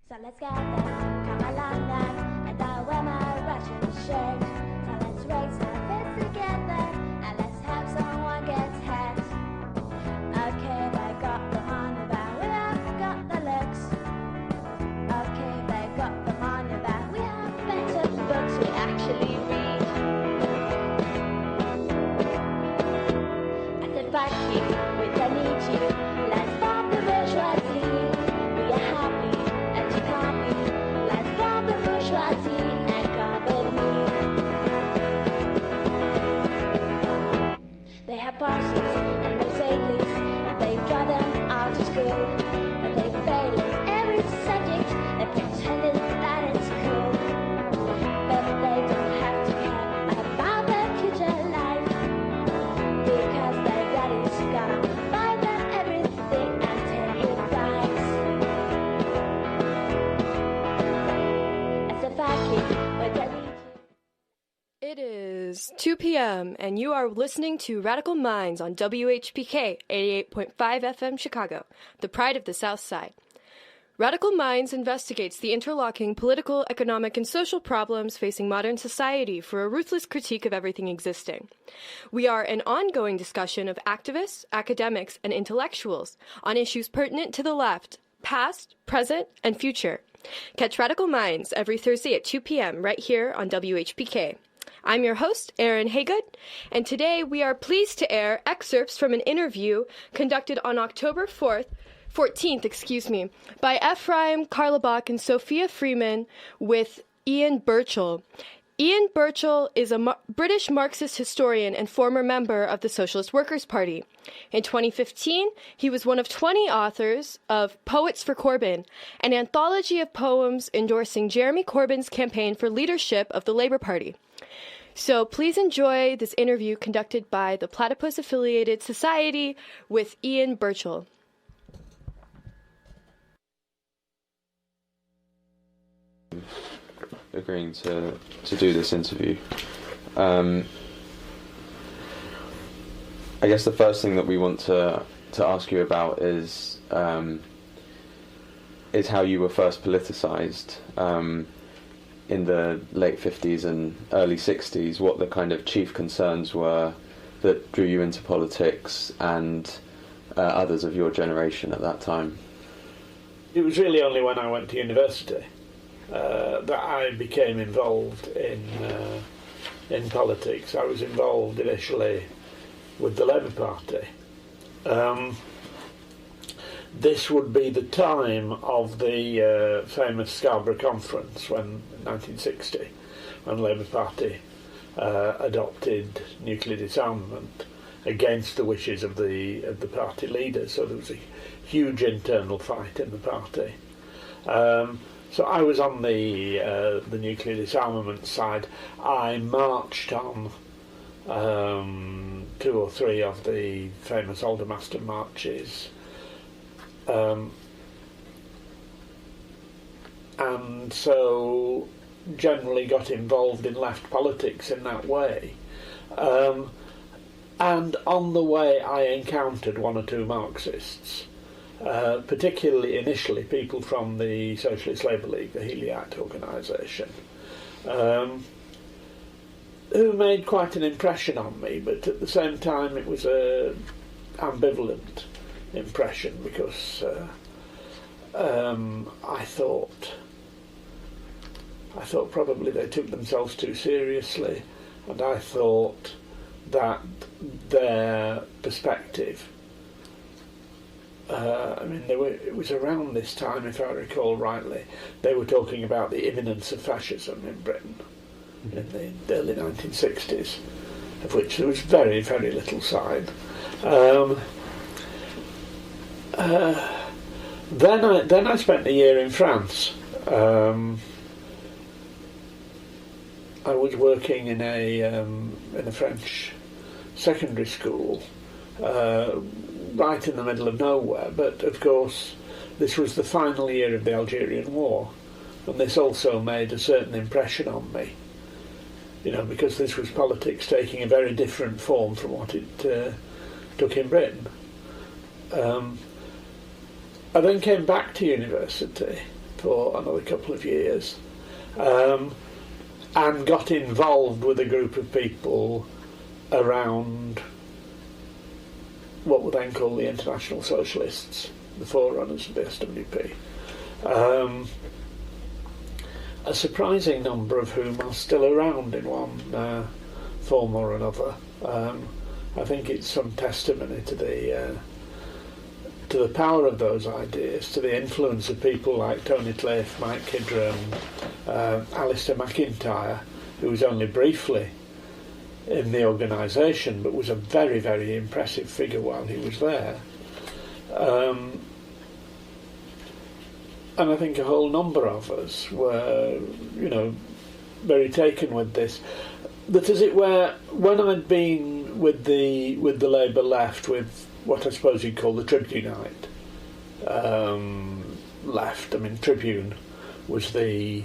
So let's get there, come along then, and I'll wear my Russian shirt. So let's raise our fists together, and let's have someone get hurt. Okay, they got the money back, we have got the looks. Okay, they got the money back, we have better books we actually read. I said, fuck you, we don't need you, let's bomb the bourgeoisie. We are happy. Let's bomb the bourgeoisie and come with me. They have Porsches and Mercedes, and they drive them out to school. But they fail in every subject, they pretending that it's cool. But they don't have to care about their future life, because their daddy's gonna buy them everything until he dies. It is 2 p.m. and you are listening to Radical Minds on WHPK 88.5 FM Chicago, the pride of the South Side. Radical Minds investigates the interlocking political, economic, and social problems facing modern society for a ruthless critique of everything existing. We are an ongoing discussion of activists, academics, and intellectuals on issues pertinent to the left, past, present, and future. Catch Radical Minds every Thursday at 2 p.m. right here on WHPK. I'm your host, Erin Haygood, and today we are pleased to air excerpts from an interview conducted on October 14th, by Efraim Carlebach and Sophia Freeman with Ian Birchall. Ian Birchall is a British Marxist historian and former member of the Socialist Workers Party. In 2015, he was one of 20 authors of Poets for Corbyn, an anthology of poems endorsing Jeremy Corbyn's campaign for leadership of the Labour Party. So please enjoy this interview conducted by the Platypus Affiliated Society with Ian Birchall. Agreeing to do this interview. I guess the first thing that we want to ask you about is how you were first politicized in the late 50s and early 60s, what the kind of chief concerns were that drew you into politics and others of your generation at that time. It was really only when I went to university that I became involved in politics. I was involved initially with the Labour Party. This would be the time of the famous Scarborough Conference, in 1960, when the Labour Party adopted nuclear disarmament against the wishes of the party leaders. So there was a huge internal fight in the party. So I was on the nuclear disarmament side. I marched on 2 or 3 of the famous Aldermaston marches, and so generally got involved in left politics in that way. And on the way I encountered 1 or 2 Marxists. Particularly initially people from the Socialist Labour League, the Heliite organisation, who made quite an impression on me, but at the same time it was an ambivalent impression, because I thought probably they took themselves too seriously, and I thought that their perspective, it was around this time, if I recall rightly, they were talking about the imminence of fascism in Britain in the early 1960s, of which there was very, very little sign. Then I spent a year in France. I was working in a French secondary school, right in the middle of nowhere, but of course this was the final year of the Algerian War, and this also made a certain impression on me, because this was politics taking a very different form from what it took in Britain. I then came back to university for another couple of years, and got involved with a group of people around what were then called the International Socialists, the forerunners of the SWP. A surprising number of whom are still around in one form or another. I think it's some testimony to the power of those ideas, to the influence of people like Tony Cliff, Mike Kidron, Alistair McIntyre, who was only briefly in the organisation but was a very, very impressive figure while he was there. And I think a whole number of us were, very taken with this. That, as it were, when I'd been with the Labour left, with what I suppose you'd call the Tribunite left. I mean, Tribune was the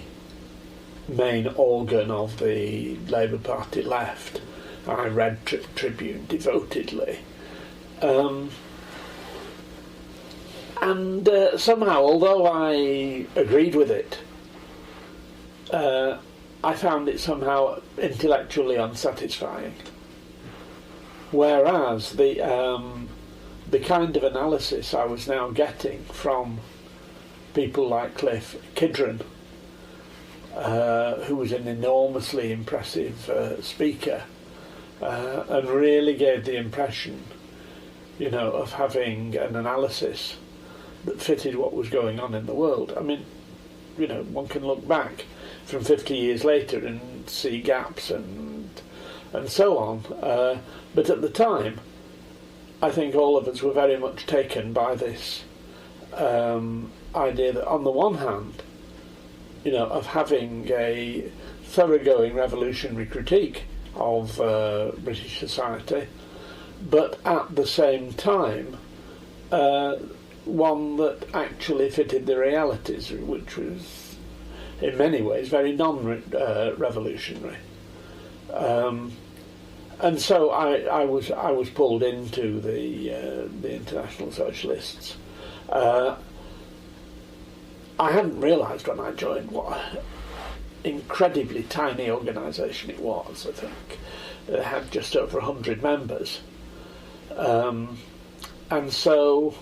main organ of the Labour Party left. I read Tribune devotedly. And somehow, although I agreed with it, I found it somehow intellectually unsatisfying. Whereas the kind of analysis I was now getting from people like Cliff Kidron, who was an enormously impressive speaker, and really gave the impression, of having an analysis that fitted what was going on in the world. I mean, one can look back from 50 years later and see gaps and so on. But at the time, I think all of us were very much taken by this idea that, on the one hand, of having a thoroughgoing revolutionary critique of British society, but at the same time, one that actually fitted the realities, which was in many ways very non-revolutionary. And so I was pulled into the International Socialists. I hadn't realised when I joined what an incredibly tiny organisation it was. I think it had just over 100 members, and so.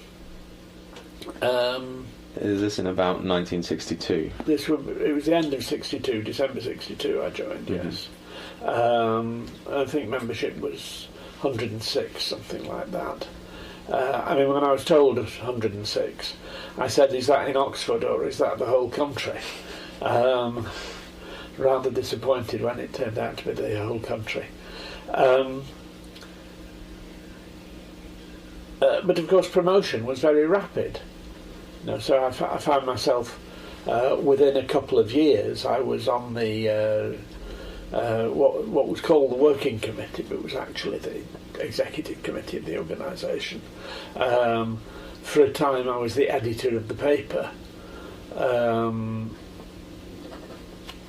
Is this in about 1962? It was the end of 62, December 62 I joined, yes. I think membership was 106, something like that. I mean, when I was told it was 106, I said, is that in Oxford or is that the whole country? Rather disappointed when it turned out to be the whole country. But of course promotion was very rapid. So I found myself within a couple of years I was on the what was called the working committee, but was actually the executive committee of the organisation. For a time I was the editor of the paper.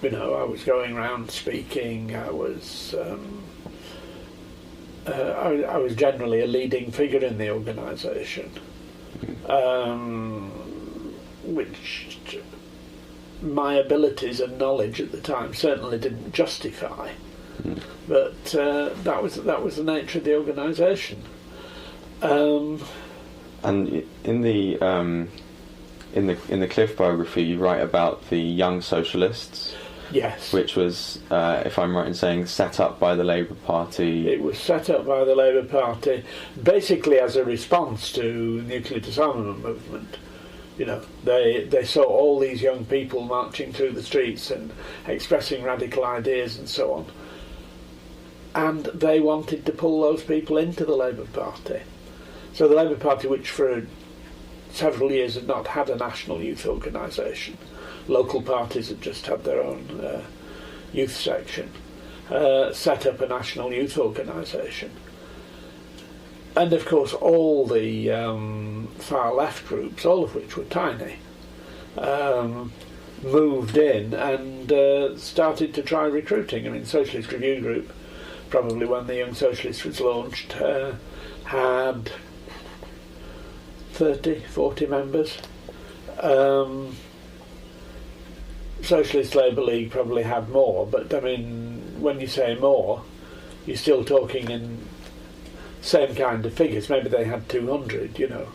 I was going around speaking. I was generally a leading figure in the organisation, which my abilities and knowledge at the time certainly didn't justify. But that was the nature of the organisation. And in the Cliff biography, you write about the Young Socialists. Yes. Which was, if I'm right in saying, set up by the Labour Party. It was set up by the Labour Party basically as a response to the nuclear disarmament movement. They saw all these young people marching through the streets and expressing radical ideas and so on. And they wanted to pull those people into the Labour Party. So the Labour Party, which for several years had not had a national youth organisation, local parties had just had their own youth section, set up a national youth organisation. And of course all the far left groups, all of which were tiny, moved in and started to try recruiting. I mean, Socialist Review Group, probably when the Young Socialist was launched, had 30, 40 members. Socialist Labour League probably had more, but I mean, when you say more, you're still talking in same kind of figures. Maybe they had 200, you know.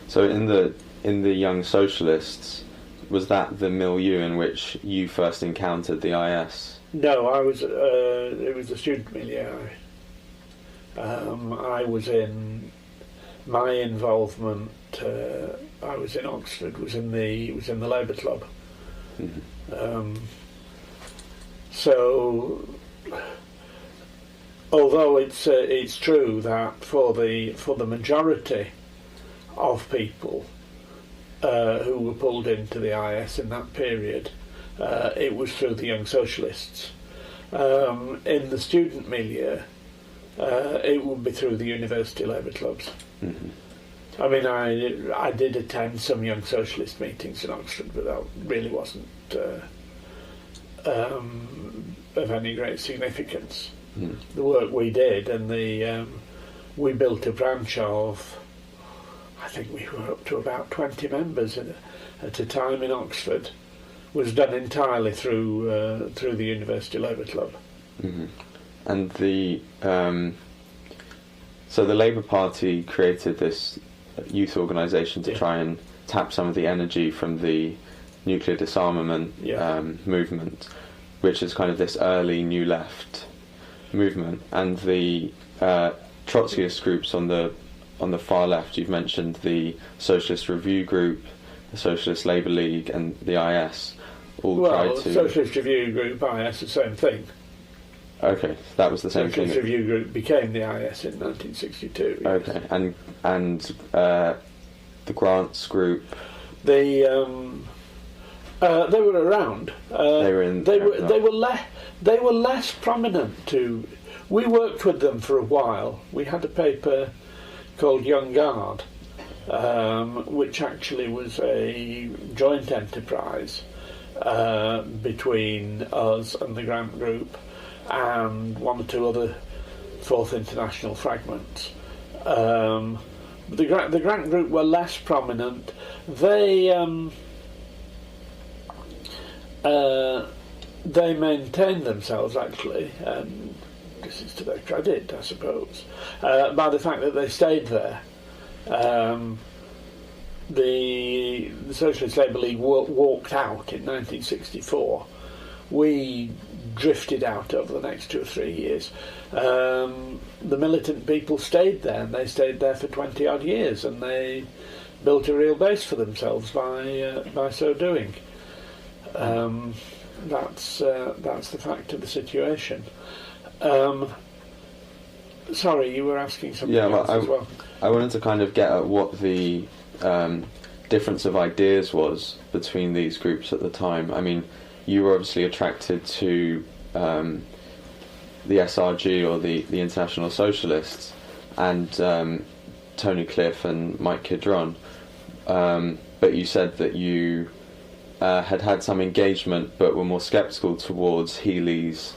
So in the Young Socialists, was that the milieu in which you first encountered the IS? No, I was. It was the student milieu. I was in. My involvement. I was in Oxford. Was in the Labour Club. So, although it's true that for the majority of people who were pulled into the IS in that period, it was through the Young Socialists. In the student milieu, it would be through the university labour clubs. I mean, I did attend some Young Socialist meetings in Oxford, but that really wasn't of any great significance. The work we did, and we built a branch of, I think we were up to about 20 members at a time in Oxford, was done entirely through the University Labour Club. And so the Labour Party created this youth organisation to try and tap some of the energy from the nuclear disarmament movement, which is kind of this early New Left movement. And the Trotskyist groups on the far left, you've mentioned the Socialist Review Group, the Socialist Labour League, and the IS all tried to... Socialist Review Group, IS, the same thing. Okay, that was the same thing. Socialist Review Group became the IS in 1962. Yes. Okay, and the Grants Group... They were around. They were less prominent too. We worked with them for a while. We had a paper called Young Guard, which actually was a joint enterprise between us and the Grant Group and one or two other Fourth International fragments. The Grant Group were less prominent. They maintained themselves, actually, and this is to their credit, I suppose, by the fact that they stayed there. The Socialist Labour League walked out in 1964. We drifted out over the next 2 or 3 years. The militant people stayed there, and they stayed there for 20 odd years, and they built a real base for themselves by so doing. That's the fact of the situation. Sorry, you were asking something else as well. I wanted to kind of get at what the difference of ideas was between these groups at the time. I mean, you were obviously attracted to the SRG, or the International Socialists, and Tony Cliff and Mike Kidron, but you said that you had some engagement but were more sceptical towards Healy's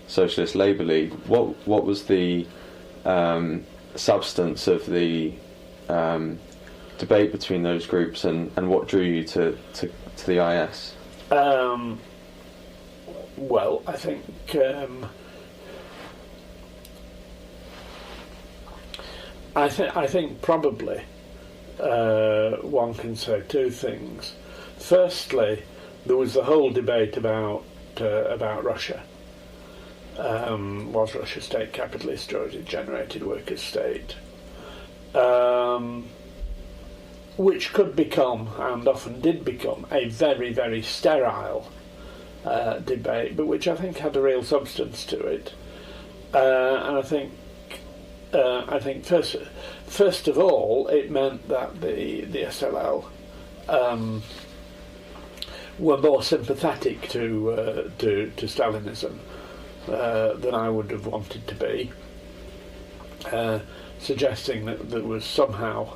Socialist Labour League. What was the substance of the debate between those groups, and what drew you to the IS? Well, I think I think probably one can say two things. Firstly, there was the whole debate about Russia. Was Russia state capitalist, or a degenerated workers' state? Which could become, and often did become, a very, very sterile debate, but which I think had a real substance to it. And I think first of all, it meant that the SLL were more sympathetic to Stalinism than I would have wanted to be, suggesting that there was somehow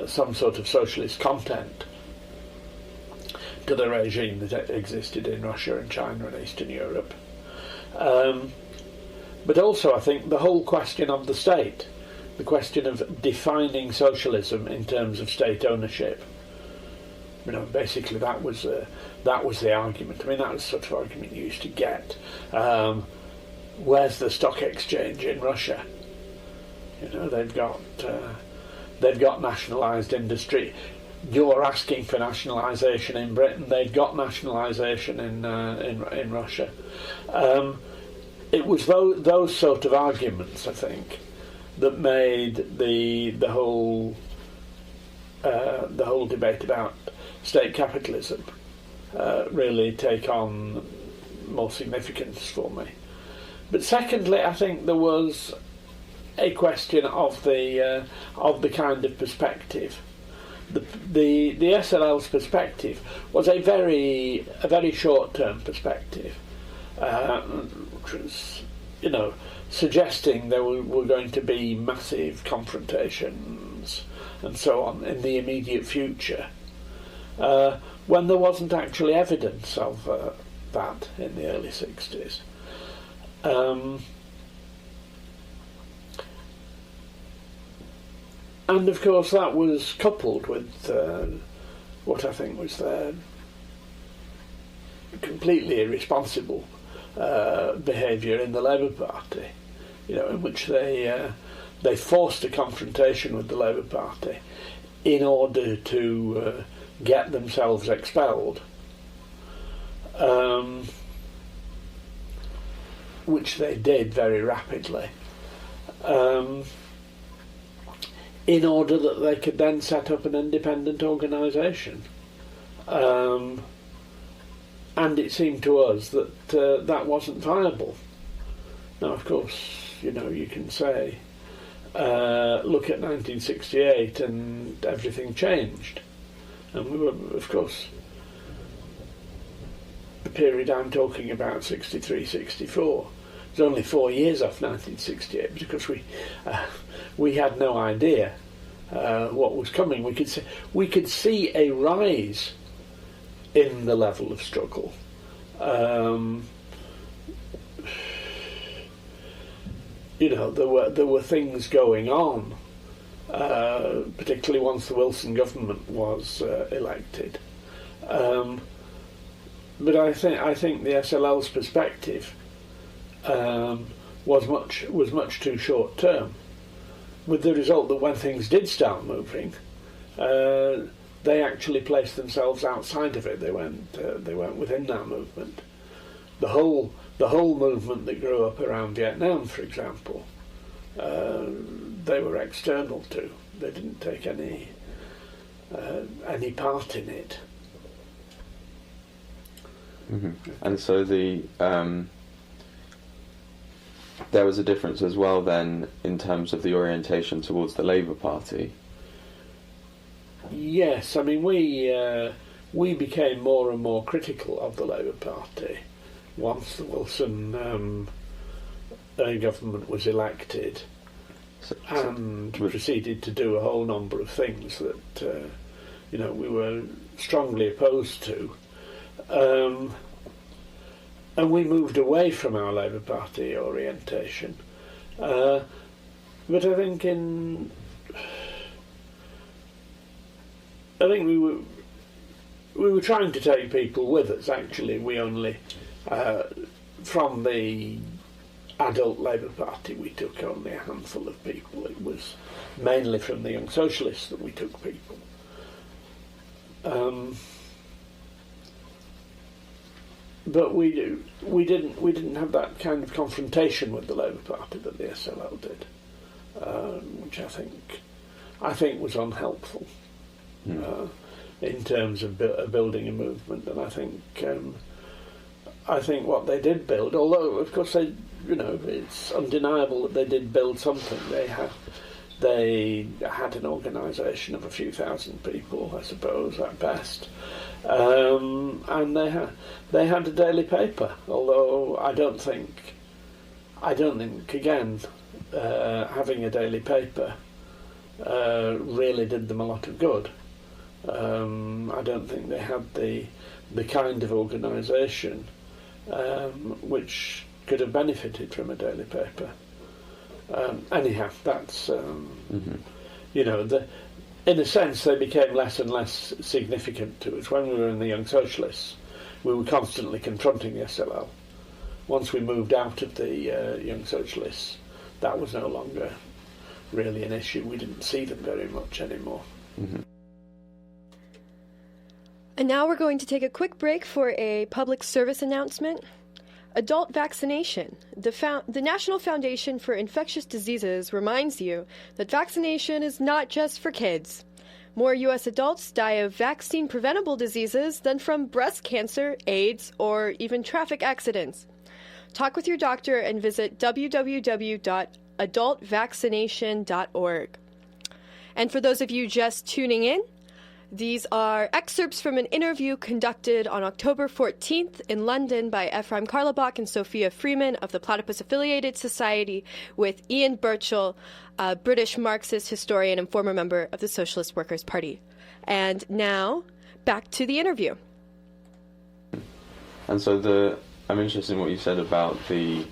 some sort of socialist content to the regime that existed in Russia and China and Eastern Europe. But also, I think the whole question of the state the question of defining socialism in terms of state ownership. Basically that was the argument. I mean, that was the sort of argument you used to get. Where's the stock exchange in Russia? They've got nationalised industry. You're asking for nationalisation in Britain. They've got nationalisation in Russia. It was those sort of arguments, I think, that made the whole debate about state capitalism really take on more significance for me. But secondly, I think there was a question of the kind of perspective. The SLL's perspective was a very short-term perspective, which was, suggesting there were going to be massive confrontations and so on in the immediate future, when there wasn't actually evidence of that in the early 60s. And of course that was coupled with what I think was their completely irresponsible behaviour in the Labour Party, in which they forced a confrontation with the Labour Party in order to get themselves expelled, which they did very rapidly, in order that they could then set up an independent organisation. And it seemed to us that that wasn't viable. Now, of course, you can say, look at 1968 and everything changed. And we were, of course, the period I'm talking about, 63, 64, it's only 4 years off 1968, because we had no idea what was coming. We could see a rise in the level of struggle. There were things going on, particularly once the Wilson government was elected. But I think the SLL's perspective was much too short term, with the result that when things did start moving, they actually placed themselves outside of it. They weren't within that movement. The whole movement that grew up around Vietnam, for example, they were external to. They didn't take any part in it. Mm-hmm. And so there was a difference as well then in terms of the orientation towards the Labour Party. Yes, I mean we became more and more critical of the Labour Party once the Wilson government was elected, and proceeded to do a whole number of things that we were strongly opposed to. And we moved away from our Labour Party orientation. But I think we were trying to take people with us. Actually, we only from the adult Labour Party we took only a handful of people. It was mainly from the Young Socialists that we took people. But we didn't have that kind of confrontation with the Labour Party that the SLL did, which I think was unhelpful in terms of building a movement. And I think what they did build, although of course it's undeniable that they did build something. They had an organisation of a few thousand people, I suppose, at best. And they had a daily paper, although I don't think again having a daily paper really did them a lot of good. I don't think they had the kind of organisation which could have benefited from a daily paper. Anyhow, that's you know, in a sense they became less and less significant to us. When we were in the Young Socialists, we were constantly confronting the SLL. Once we moved out of the Young Socialists, that was no longer really an issue. We didn't see them very much anymore. And now we're going to take a quick break for a public service announcement. Adult vaccination. The National Foundation for Infectious Diseases reminds you that vaccination is not just for kids. More U.S. adults die of vaccine-preventable diseases than from breast cancer, AIDS, or even traffic accidents. Talk with your doctor and visit www.adultvaccination.org. And for those of you just tuning in, these are excerpts from an interview conducted on October 14th in London by Efraim Carlebach and Sophia Freeman of the Platypus Affiliated Society with Ian Birchall, a British Marxist historian and former member of the Socialist Workers Party. And now, back to the interview. And so I'm interested in what you said about the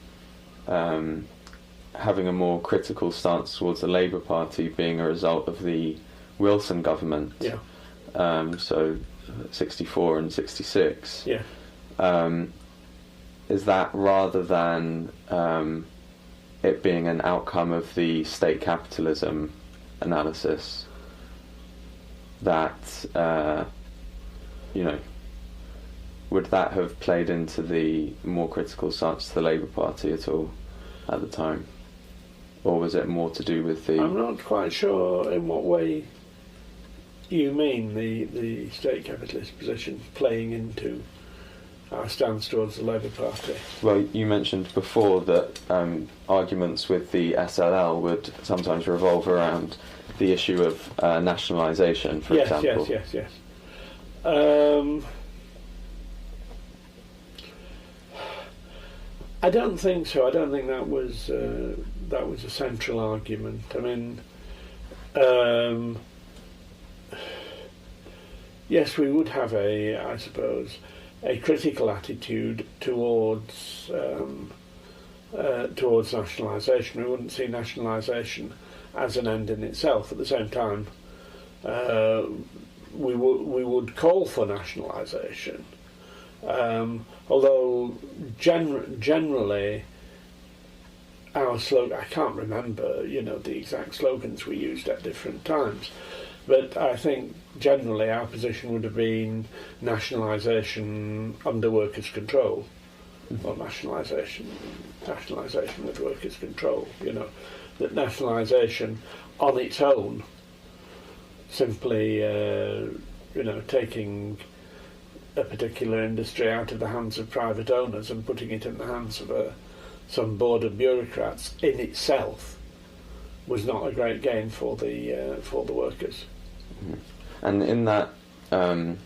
having a more critical stance towards the Labour Party being a result of the Wilson government. Yeah. So 64 and 66. Yeah. Is that rather than it being an outcome of the state capitalism analysis that, would that have played into the more critical stance to the Labour Party at all at the time? Or was it more to do with the... I'm not quite sure in what way you mean the state capitalist position playing into our stance towards the Labour Party. Well, you mentioned before that arguments with the SLL would sometimes revolve around the issue of nationalisation, for example. Yes. I don't think so. I don't think that was a central argument. I mean, yes, we would have I suppose, a critical attitude towards nationalisation. We wouldn't see nationalisation as an end in itself. At the same time, we would call for nationalisation. Although generally our slogan, I can't remember, the exact slogans we used at different times, but I think generally our position would have been nationalisation under workers' control, or nationalisation with workers' control. That nationalisation on its own, simply taking a particular industry out of the hands of private owners and putting it in the hands of some board of bureaucrats, in itself was not a great gain for the workers. And in that, in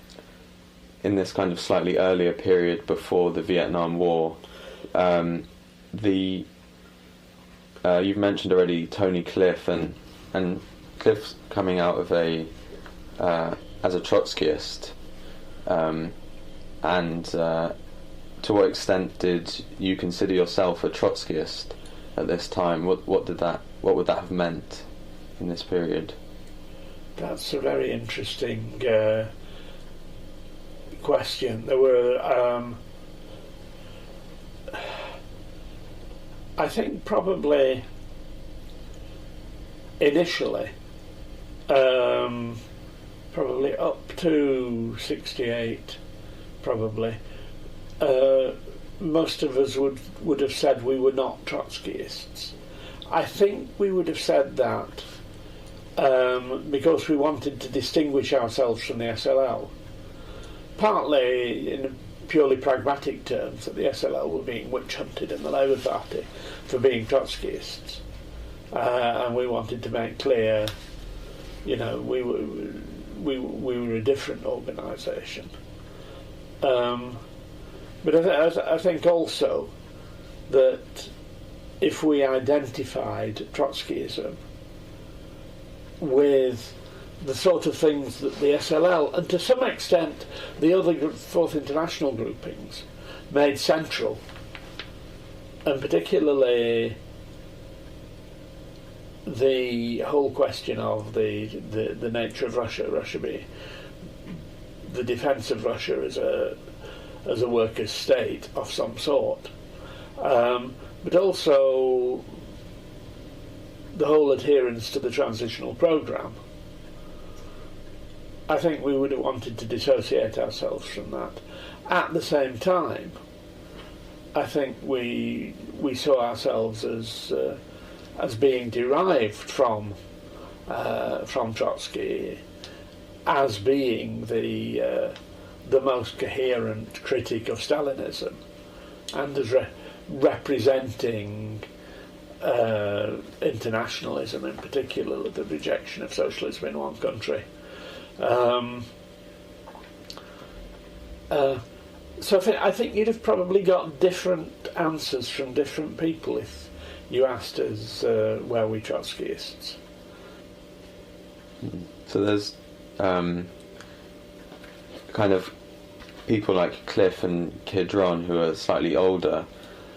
this kind of slightly earlier period before the Vietnam War, you've mentioned already Tony Cliff, and Cliff's coming out of as a Trotskyist. To what extent did you consider yourself a Trotskyist at this time? What would that have meant in this period? That's a very interesting question. There were, I think, probably initially, probably up to 68, probably, most of us would have said we were not Trotskyists. I think we would have said that because we wanted to distinguish ourselves from the SLL, partly in purely pragmatic terms, that the SLL were being witch hunted in the Labour Party for being Trotskyists, and we wanted to make clear, we were a different organisation. But I think also that if we identified Trotskyism with the sort of things that the SLL, and to some extent the other Fourth International groupings, made central, and particularly the whole question of the nature of Russia being the defence of Russia as a workers' state of some sort, but also the whole adherence to the transitional programme. I think we would have wanted to dissociate ourselves from that. At the same time, I think we saw ourselves as being derived from Trotsky, as being the most coherent critic of Stalinism, and as representing internationalism, in particular the rejection of socialism in one country. So I think you'd have probably got different answers from different people if you asked us were we Trotskyists. So there's kind of people like Cliff and Kidron who are slightly older,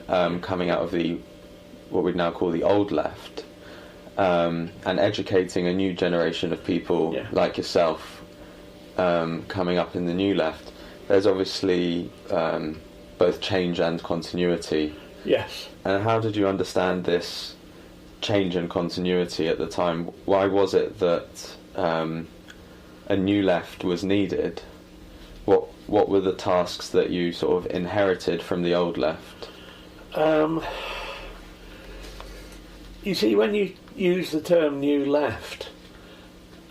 coming out of what we'd now call the old left, and educating a new generation of people like yourself coming up in the new left. There's obviously both change and continuity. Yes. And how did you understand this change and continuity at the time? Why was it that a new left was needed? What were the tasks that you sort of inherited from the old left? You see, when you use the term new left,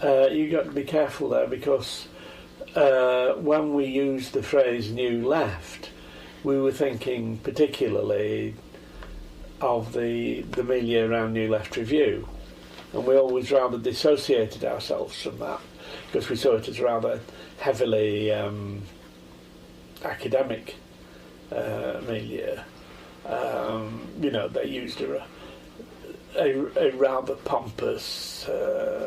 you've got to be careful there, because when we used the phrase new left, we were thinking particularly of the milieu around New Left Review, and we always rather dissociated ourselves from that because we saw it as rather heavily academic milieu. They used a rather pompous,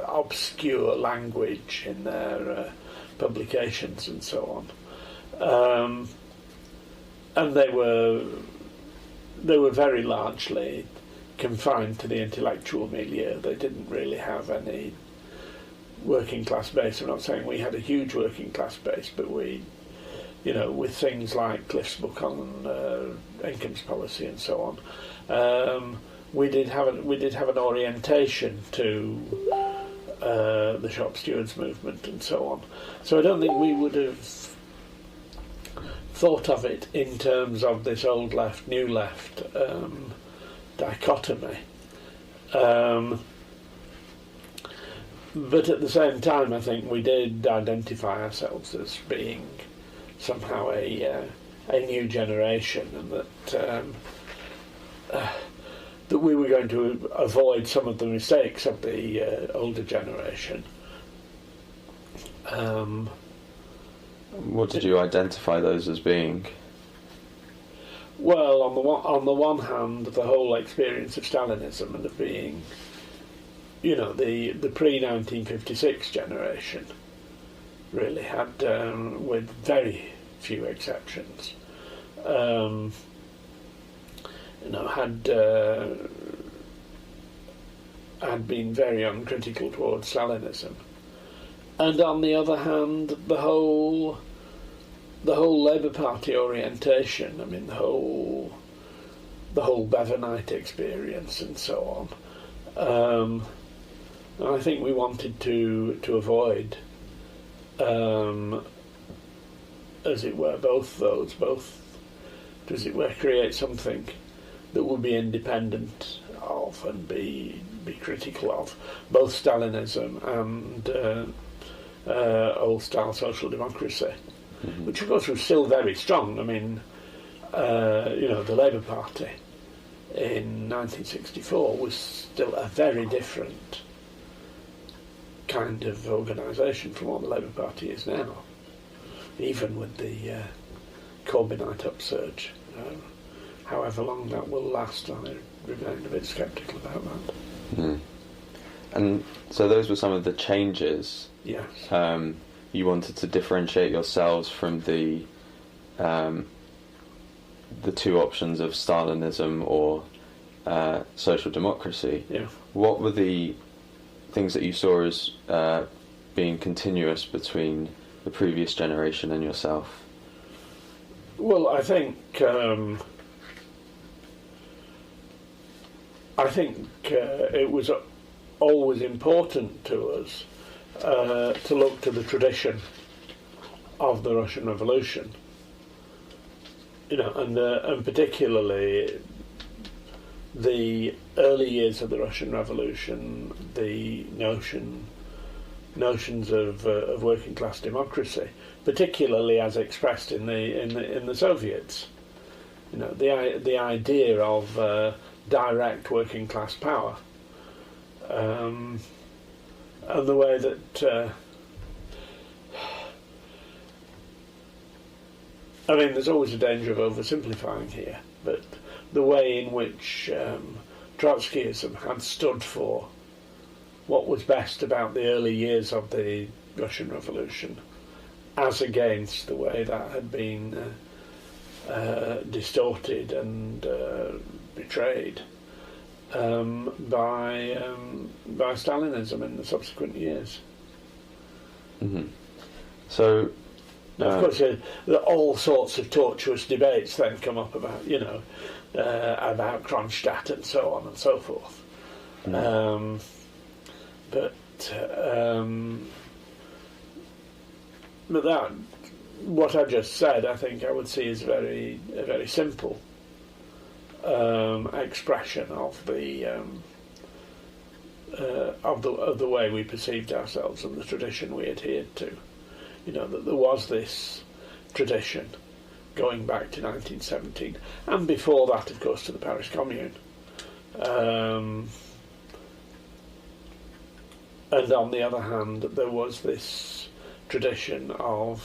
obscure language in their publications and so on, and they were very largely confined to the intellectual milieu. They didn't really have any working class base. I'm not saying we had a huge working class base, but we, with things like Cliff's book on incomes policy and so on, we did have an orientation to the shop stewards movement and so on. So I don't think we would have thought of it in terms of this old left, new left dichotomy. But at the same time, I think we did identify ourselves as being somehow a new generation, and that we were going to avoid some of the mistakes of the older generation. What did you identify those as being? Well, on the one hand, the whole experience of Stalinism and of being, the pre-1956 generation really had, with very few exceptions, had been very uncritical towards Stalinism. And on the other hand, the whole Labour Party orientation, I mean the whole Bevanite experience and so on. And I think we wanted to avoid, as it were, both to, as it were, create something that would be independent of and be critical of both Stalinism and old-style social democracy, which of course was still very strong. I mean, the Labour Party in 1964 was still a very different kind of organisation from what the Labour Party is now, even with the Corbynite upsurge. However long that will last, I remain a bit sceptical about that. Mm. And so those were some of the changes. Yes. You wanted to differentiate yourselves from the two options of Stalinism or social democracy. Yeah. what were the things that you saw as being continuous between the previous generation and yourself? Well, I think it was always important to us to look to the tradition of the Russian Revolution, and particularly the early years of the Russian Revolution, the notions of working class democracy, particularly as expressed in the Soviets. The idea of direct working class power, and the way that there's always a danger of oversimplifying here, but the way in which Trotskyism had stood for what was best about the early years of the Russian Revolution, as against the way that had been distorted and betrayed by Stalinism in the subsequent years. Mm-hmm. So, now, of course, all sorts of tortuous debates then come up about, about Kronstadt and so on and so forth. Mm-hmm. But that, what I just said, I think I would see as a very simple expression of the way we perceived ourselves and the tradition we adhered to. That there was this tradition going back to 1917, and before that, of course, to the Paris Commune. And on the other hand, there was this tradition of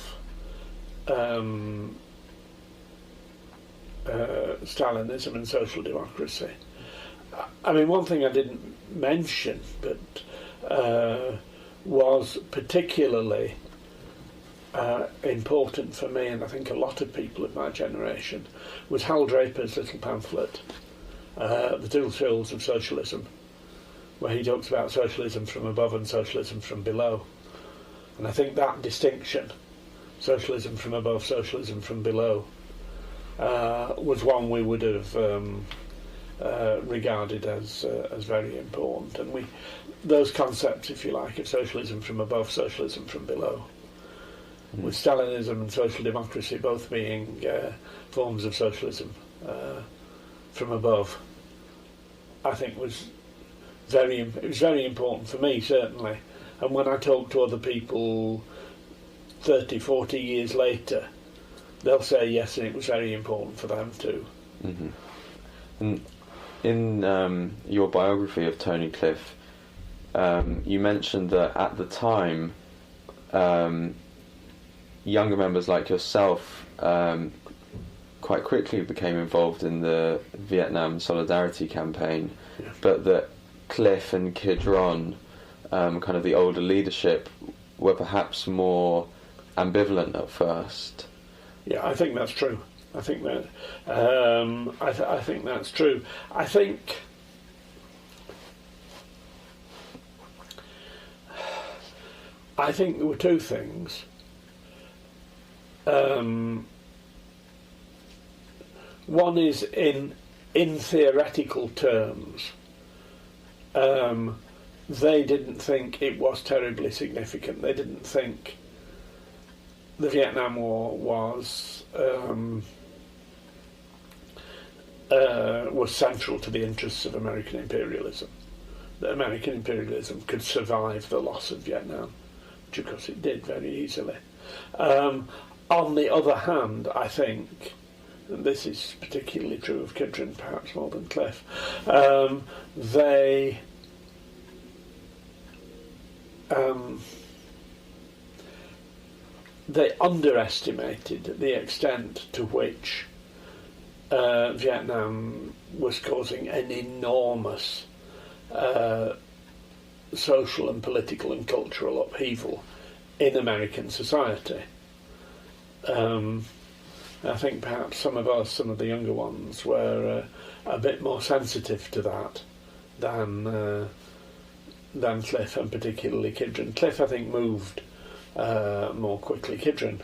Stalinism and social democracy. One thing I didn't mention, but was particularly important for me, and I think a lot of people of my generation, was Hal Draper's little pamphlet, The Two Tools of Socialism, where he talks about socialism from above and socialism from below. And I think that distinction, socialism from above, socialism from below, was one we would have regarded as very important. And those concepts, if you like, of socialism from above, socialism from below, with Stalinism and social democracy both being forms of socialism from above, I think was very important for me, certainly. And when I talk to other people 30, 40 years later, they'll say yes, and it was very important for them too. Mm-hmm. And in your biography of Tony Cliff, you mentioned that at the time, younger members like yourself quite quickly became involved in the Vietnam Solidarity campaign, yeah. But that Cliff and Kidron, kind of the older leadership, were perhaps more ambivalent at first. Yeah, I think that's true. I think that I think that's true. I think there were two things. One is in theoretical terms, they didn't think it was terribly significant. They didn't think the Vietnam War was central to the interests of American imperialism. That American imperialism could survive the loss of Vietnam, which of course it did very easily. On the other hand, I think, and this is particularly true of Kidron perhaps more than Cliff, they underestimated the extent to which Vietnam was causing an enormous social and political and cultural upheaval in American society. I think perhaps some of the younger ones, were a bit more sensitive to that than Cliff, and particularly Kidron. Cliff, I think, moved more quickly. Kidron,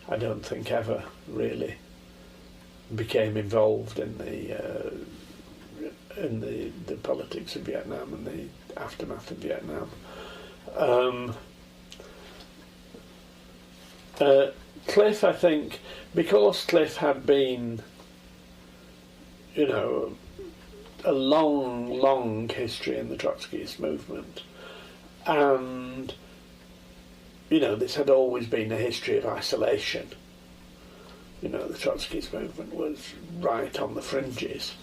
I don't think ever really became involved in the politics of Vietnam and the aftermath of Vietnam. Cliff, I think, because Cliff had been, a long history in the Trotskyist movement, and this had always been a history of isolation. The Trotskyist movement was right on the fringes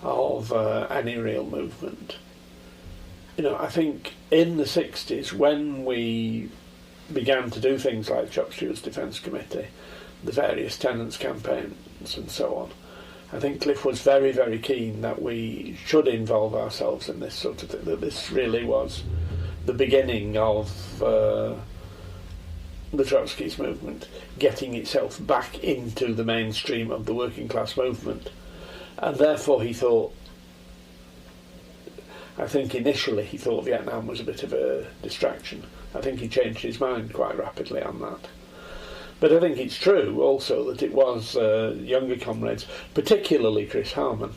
of any real movement. I think in the 60s, when we began to do things like Chop Steward's Defence Committee, the various tenants campaigns and so on, I think Cliff was very, very keen that we should involve ourselves in this sort of thing, that this really was the beginning of the Trotskyist movement getting itself back into the mainstream of the working class movement. And therefore he thought, I think initially he thought Vietnam was a bit of a distraction. I think he changed his mind quite rapidly on that. But I think it's true also that it was younger comrades, particularly Chris Harman.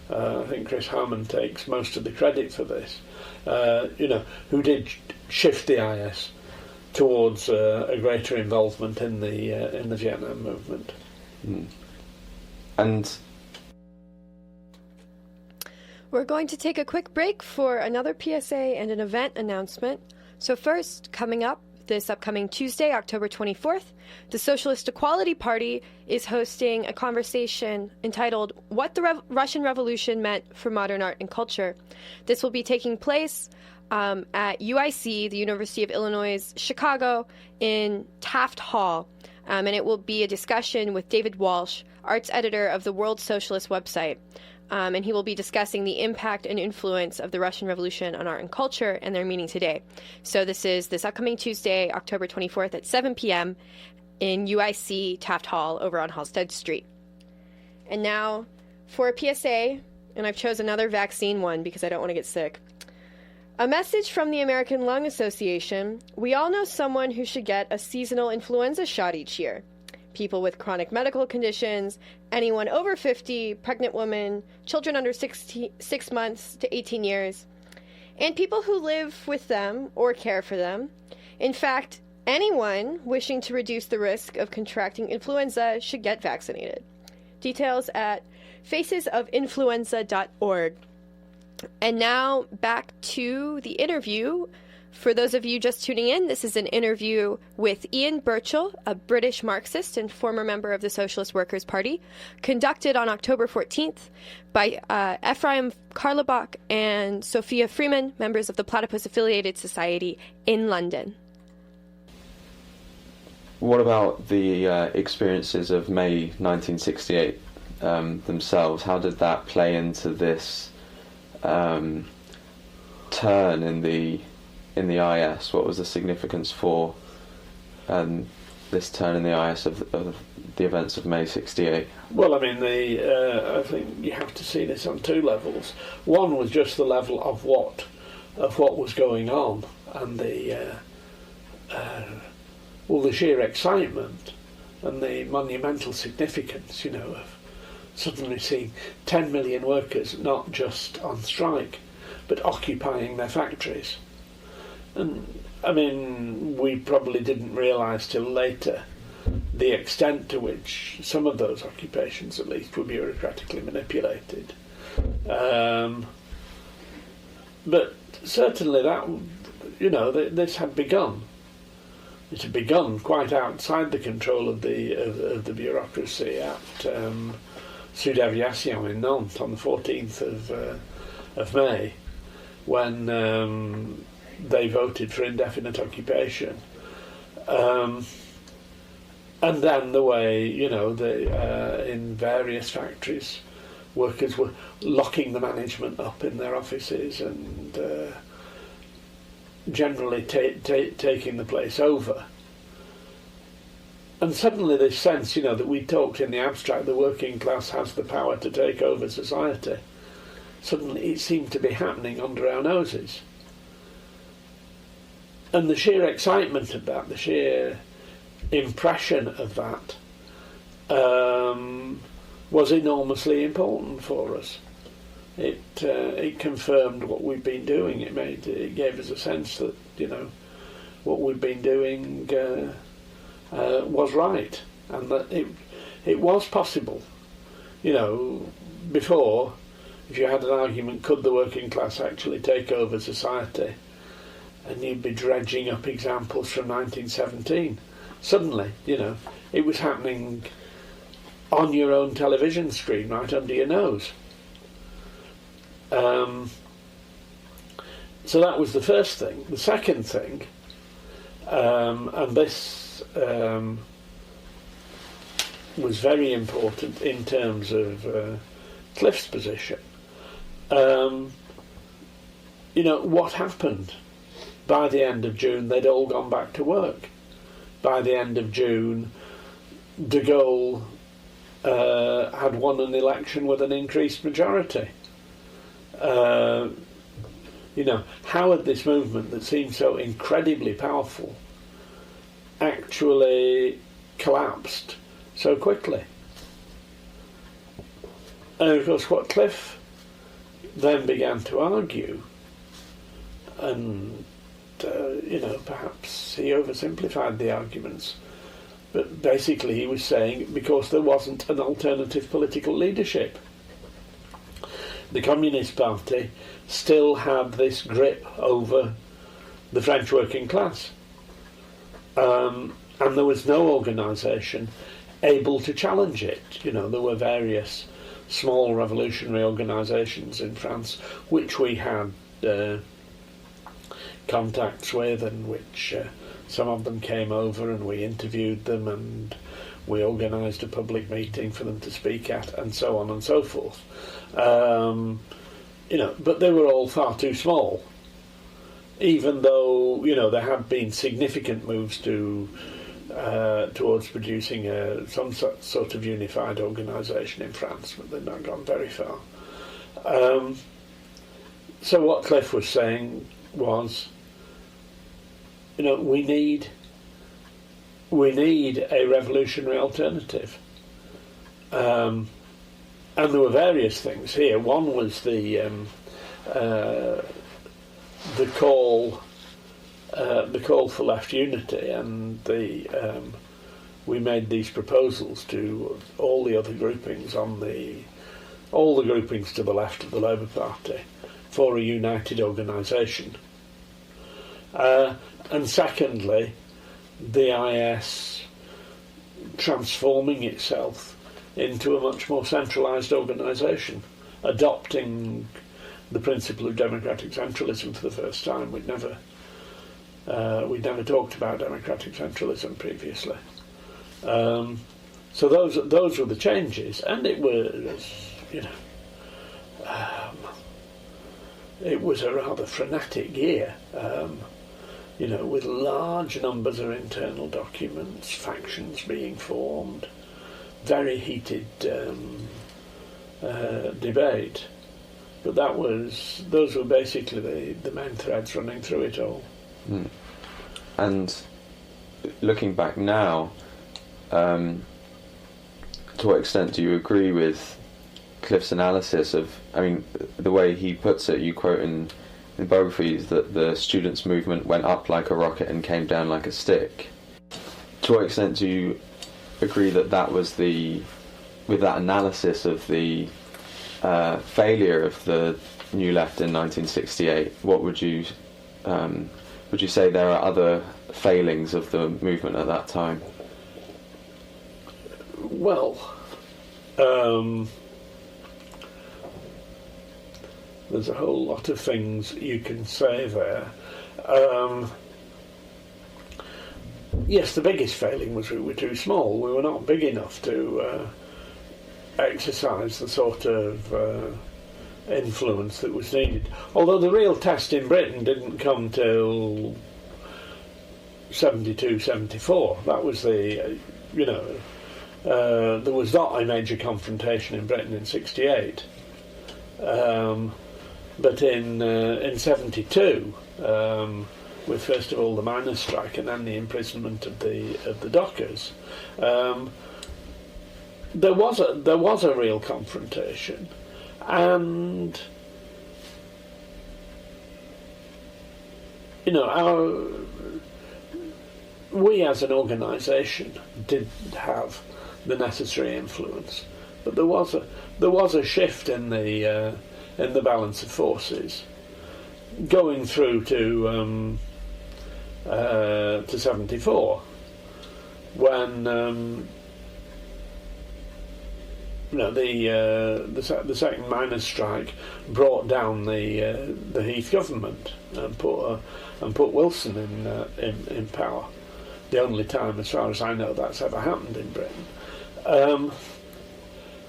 I think Chris Harman takes most of the credit for this, who did shift the IS towards a greater involvement in the Vietnam movement. Mm. And we're going to take a quick break for another PSA and an event announcement. So first, coming up this upcoming Tuesday, October 24th, the Socialist Equality Party is hosting a conversation entitled What the Russian Revolution Meant for Modern Art and Culture. This will be taking place at UIC, the University of Illinois, Chicago, in Taft Hall. And it will be a discussion with David Walsh, arts editor of the World Socialist website. And he will be discussing the impact and influence of the Russian Revolution on art and culture and their meaning today. So this is this upcoming Tuesday, October 24th at 7 p.m. in UIC Taft Hall over on Halstead Street. And now for a PSA, and I've chosen another vaccine one because I don't want to get sick. A message from the American Lung Association. We all know someone who should get a seasonal influenza shot each year. People with chronic medical conditions, anyone over 50, pregnant women, children under 6 months to 18 years, and people who live with them or care for them. In fact, anyone wishing to reduce the risk of contracting influenza should get vaccinated. Details at facesofinfluenza.org. And now back to the interview. For those of you just tuning in, this is an interview with Ian Birchall, a British Marxist and former member of the Socialist Workers Party, conducted on October 14th by Efraim Carlebach and Sophia Freeman, members of the Platypus Affiliated Society in London. What about the experiences of May 1968 themselves? How did that play into this turn in the IS? What was the significance for this turn in the IS of the events of May '68? Well, I mean, I think you have to see this on two levels. One was just the level of what was going on, and the sheer excitement and the monumental significance, of suddenly seeing 10 million workers not just on strike, but occupying their factories. And, I mean, we probably didn't realise till later the extent to which some of those occupations, at least, were bureaucratically manipulated. But certainly that, this had begun. It had begun quite outside the control of the bureaucracy at Sud Aviation in Nantes on the 14th of May, when they voted for indefinite occupation. And then the way, in various factories, workers were locking the management up in their offices and generally taking the place over. And suddenly this sense, that we talked in the abstract, the working class has the power to take over society. suddenly it seemed to be happening under our noses. And the sheer excitement of that, the sheer impression of that, was enormously important for us. It confirmed what we've been doing. It gave us a sense that, you know, what we've been doing was right, and that it was possible. You know, before, if you had an argument, could the working class actually take over society, and you'd be dredging up examples from 1917. Suddenly, you know, it was happening on your own television screen, right under your nose. So that was the first thing. The second thing, and this was very important in terms of Cliff's position. You know, what happened? By the end of June, they'd all gone back to work. By the end of June, de Gaulle had won an election with an increased majority. You know, how had this movement that seemed so incredibly powerful actually collapsed so quickly? And of course what Cliff then began to argue, and you know, perhaps he oversimplified the arguments, but basically he was saying because there wasn't an alternative political leadership. The Communist Party still had this grip over the French working class, and there was no organisation able to challenge it. You know, there were various small revolutionary organisations in France which we had contacts with, and which some of them came over and we interviewed them and we organised a public meeting for them to speak at, and so on and so forth. You know, but they were all far too small, even though, you know, there had been significant moves towards producing some sort of unified organisation in France, but they'd not gone very far. So what Cliff was saying was, you know, we need a revolutionary alternative. And there were various things here. One was the call for left unity, and we made these proposals to all the other groupings all the groupings to the left of the Labour Party for a united organisation. And secondly, the IS transforming itself into a much more centralised organisation, adopting the principle of democratic centralism for the first time. We'd never talked about democratic centralism previously. So those were the changes, and it was, you know, it was a rather frenetic year. You know, with large numbers of internal documents, factions being formed, very heated debate. But those were basically the main threads running through it all. Mm. And looking back now, to what extent do you agree with Cliff's analysis of, I mean, the way he puts it, you quote in biographies that the students' movement went up like a rocket and came down like a stick. To what extent do you agree that that was with that analysis of the failure of the New Left in 1968, what would you say there are other failings of the movement at that time? Well, there's a whole lot of things you can say there. Yes, the biggest failing was we were too small. We were not big enough to exercise the sort of influence that was needed. Although the real test in Britain didn't come till 72, 74. That was there was not a major confrontation in Britain in 68. But in 72, with first of all the miners' strike and then the imprisonment of the dockers, there was a real confrontation, and we as an organisation did have the necessary influence, but there was a shift in the balance of forces going through to 74, when the second miners' strike brought down the Heath government and put Wilson in power. The only time, as far as I know, that's ever happened in Britain.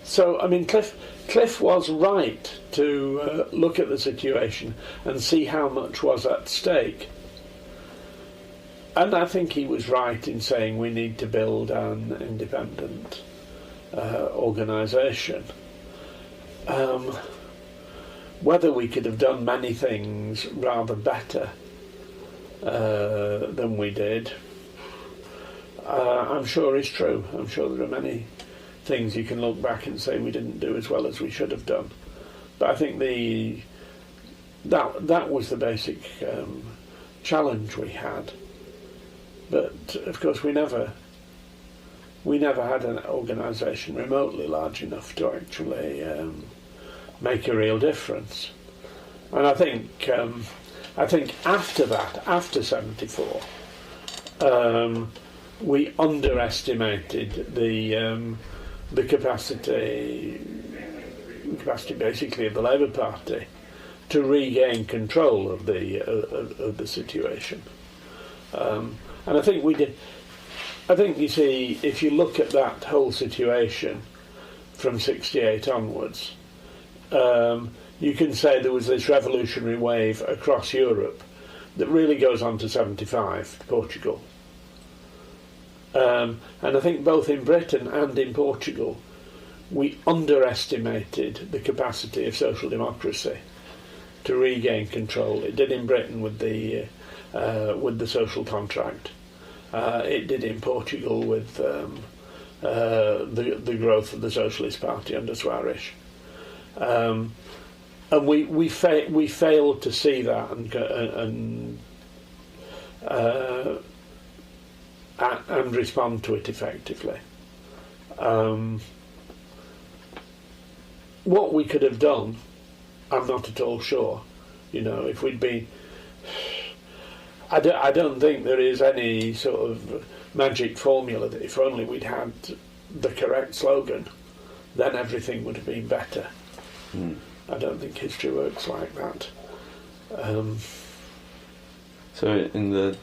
So, I mean, Cliff was right to look at the situation and see how much was at stake. And I think he was right in saying we need to build an independent organisation. Whether we could have done many things rather better than we did, I'm sure is true. I'm sure there are many things you can look back and say we didn't do as well as we should have done. But I think that was the basic challenge we had. But of course we never had an organisation remotely large enough to actually make a real difference. And I think after that, after 74, we underestimated the capacity basically of the Labour Party to regain control of the situation. And I think we did. I think, you see, if you look at that whole situation from 68 onwards, you can say there was this revolutionary wave across Europe that really goes on to 75, Portugal. And I think both in Britain and in Portugal, we underestimated the capacity of social democracy to regain control. It did in Britain with the social contract. It did in Portugal with the growth of the Socialist Party under Soares. And we failed to see that and respond to it effectively. What we could have done, I'm not at all sure. If we'd been, I don't think there is any sort of magic formula that if only we'd had the correct slogan, then everything would have been better. I don't think history works like that. So in the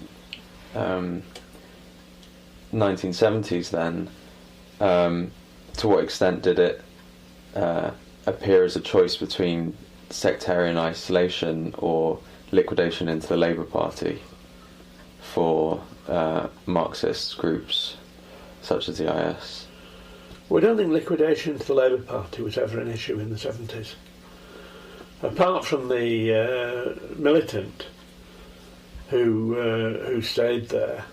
1970s then, to what extent did it appear as a choice between sectarian isolation or liquidation into the Labour Party for Marxist groups such as the IS? Well, I don't think liquidation into the Labour Party was ever an issue in the 70s. Apart from the militant who stayed there,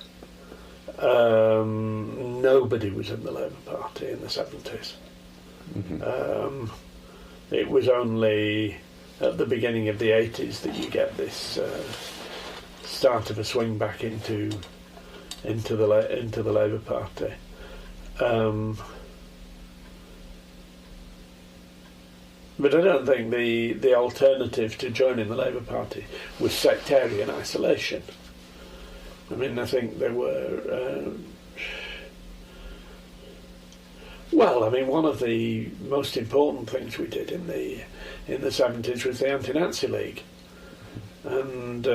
nobody was in the Labour Party in the 70s. Mm-hmm. It was only at the beginning of the 80s that you get this start of a swing back into the Labour Party. But I don't think the alternative to joining the Labour Party was sectarian isolation. I mean, I think there were. One of the most important things we did in the 70s was the Anti-Nazi League, and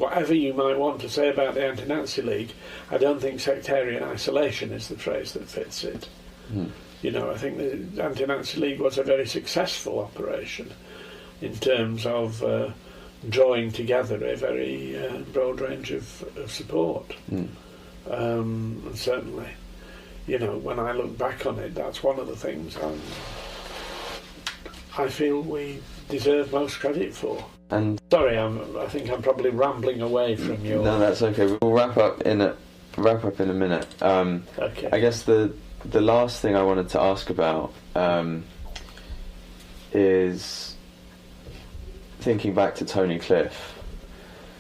whatever you might want to say about the Anti-Nazi League, I don't think sectarian isolation is the phrase that fits it. I think the Anti-Nazi League was a very successful operation in terms of drawing together a very broad range of support. And certainly, when I look back on it, that's one of the things I feel we deserve most credit for. And sorry, I think I'm probably rambling away from your. No, that's okay. We'll wrap up in a minute. Okay. I guess the last thing I wanted to ask about is thinking back to Tony Cliff.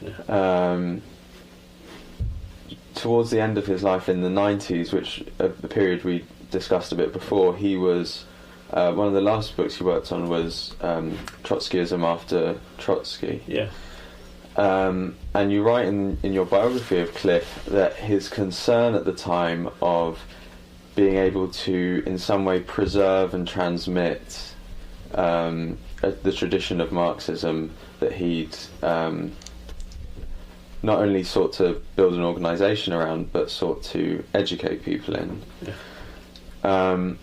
Yeah. Towards the end of his life in the 90s, which the period we discussed a bit before, he was one of the last books he worked on was Trotskyism after Trotsky. Yeah. And you write in your biography of Cliff that his concern at the time of being able to in some way preserve and transmit the tradition of Marxism that he'd not only sought to build an organisation around but sought to educate people in. Yeah.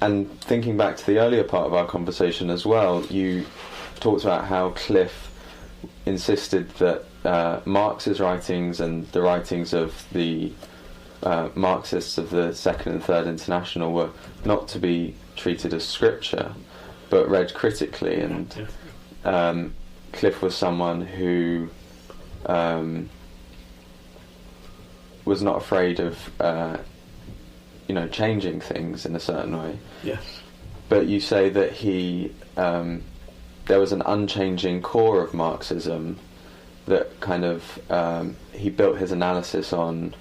And thinking back to the earlier part of our conversation as well, you talked about how Cliff insisted that Marx's writings and the writings of the Marxists of the Second and Third International were not to be treated as scripture, but read critically. And Cliff was someone who was not afraid of changing things in a certain way. Yes. But you say that he there was an unchanging core of Marxism that kind of he built his analysis on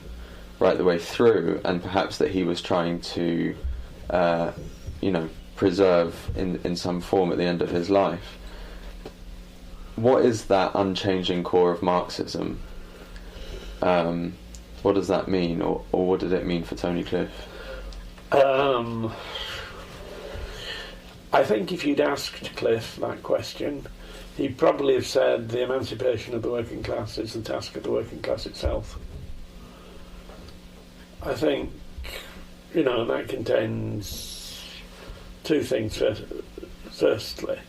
right the way through, and perhaps that he was trying to preserve in some form at the end of his life. What is that unchanging core of Marxism? What does that mean, or what did it mean for Tony Cliff? I think if you'd asked Cliff that question, he'd probably have said the emancipation of the working class is the task of the working class itself. I think, that contains two things. Firstly,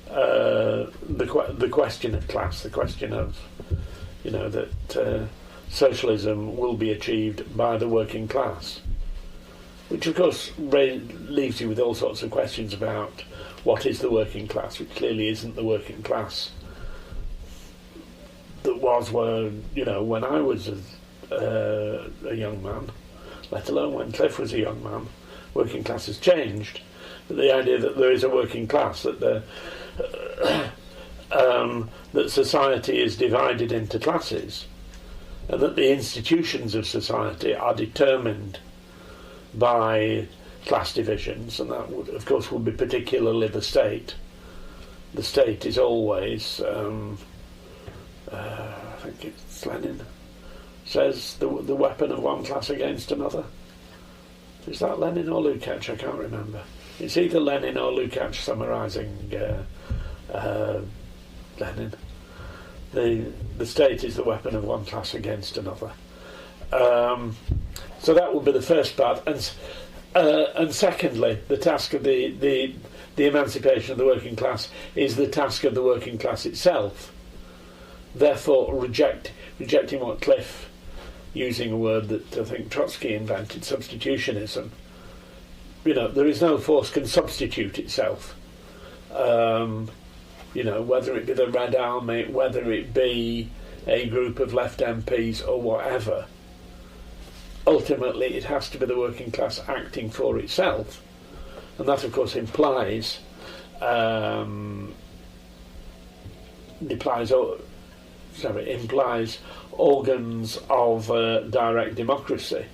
the question of class, the question of, that socialism will be achieved by the working class, which of course leaves you with all sorts of questions about what is the working class, which clearly isn't the working class that was when I was a young man, let alone when Cliff was a young man. Working class has changed, but the idea that there is a working class, that that society is divided into classes, and that the institutions of society are determined by class divisions, and that would, of course, would be particularly the state. The state is always, I think it's Lenin says, the weapon of one class against another. Is that Lenin or Lukács? I can't remember. It's either Lenin or Lukács summarising Lenin. The state is the weapon of one class against another. So that would be the first part, and secondly, the task of the emancipation of the working class is the task of the working class itself. Therefore, rejecting what Cliff, using a word that I think Trotsky invented, substitutionism. There is no force can substitute itself. Whether it be the Red Army, whether it be a group of left MPs or whatever. Ultimately, it has to be the working class acting for itself, and that, of course, implies organs of direct democracy,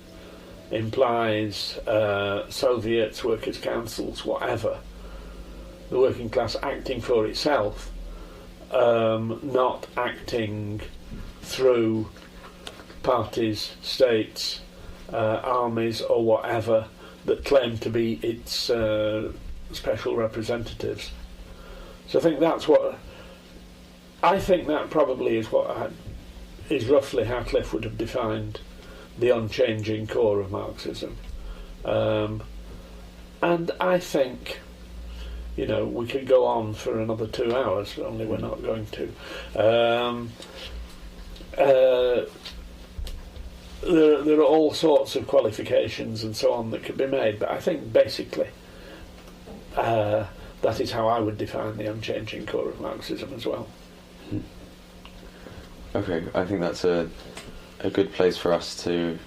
implies Soviets, workers' councils, whatever. The working class acting for itself, not acting through parties, states, armies or whatever that claim to be its special representatives. So I think that probably is roughly how Cliff would have defined the unchanging core of Marxism. And I think, we could go on for another 2 hours, only we're not going to. There are all sorts of qualifications and so on that could be made, but I think basically that is how I would define the unchanging core of Marxism as well. Okay, I think that's a good place for us to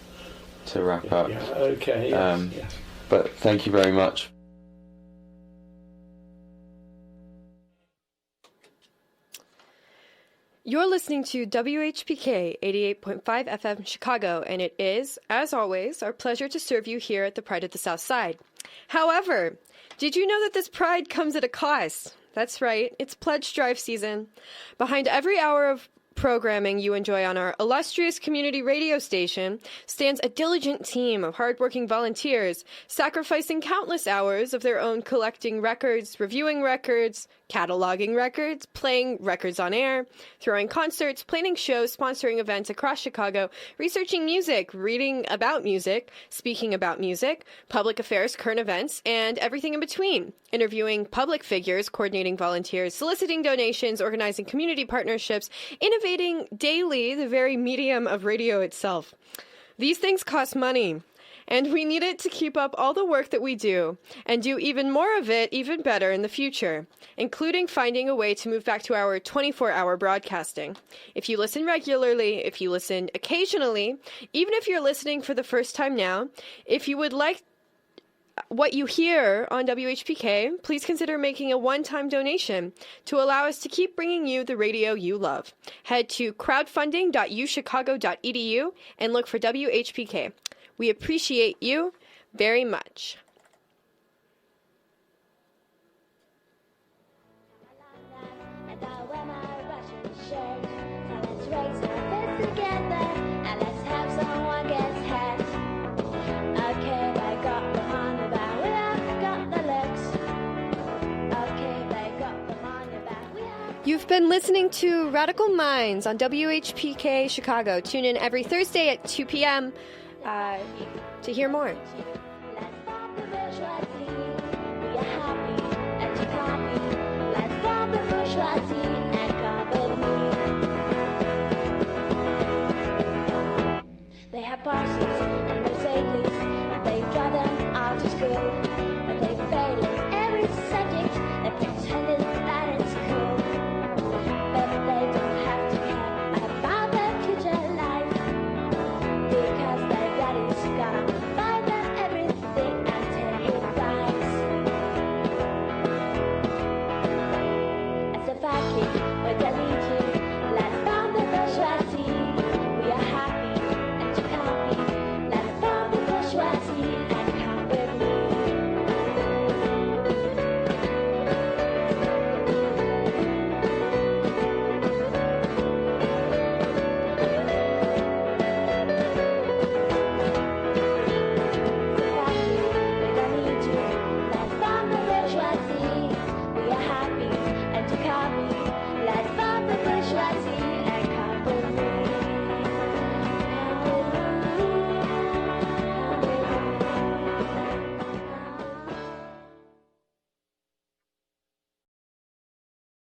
wrap up. Yeah, okay, yes. But thank you very much. You're listening to WHPK 88.5 FM Chicago, and it is, as always, our pleasure to serve you here at the Pride of the South Side. However, did you know that this pride comes at a cost? That's right, it's pledge drive season. Behind every hour of programming you enjoy on our illustrious community radio station stands a diligent team of hardworking volunteers, sacrificing countless hours of their own collecting records, reviewing records, cataloging records, playing records on air, throwing concerts, planning shows, sponsoring events across Chicago, researching music, reading about music, speaking about music, public affairs, current events, and everything in between, interviewing public figures, coordinating volunteers, soliciting donations, organizing community partnerships, innovating daily the very medium of radio itself. These things cost money, and we need it to keep up all the work that we do and do even more of it even better in the future, including finding a way to move back to our 24-hour broadcasting. If you listen regularly, if you listen occasionally, even if you're listening for the first time now, if you would like what you hear on WHPK, please consider making a one-time donation to allow us to keep bringing you the radio you love. Head to crowdfunding.uchicago.edu and look for WHPK. We appreciate you very much. And I'll wear my Russian shirt. Now let's raise our fists together and let's have someone get hurt. Okay, they got the money back, we have got the looks. Okay, they got the money back, we have. You've been listening to Radical Minds on WHPK Chicago. Tune in every Thursday at 2 p.m. To hear more. Let's stop the bourgeoisie. We are happy and happy. Let's stop the bourgeoisie.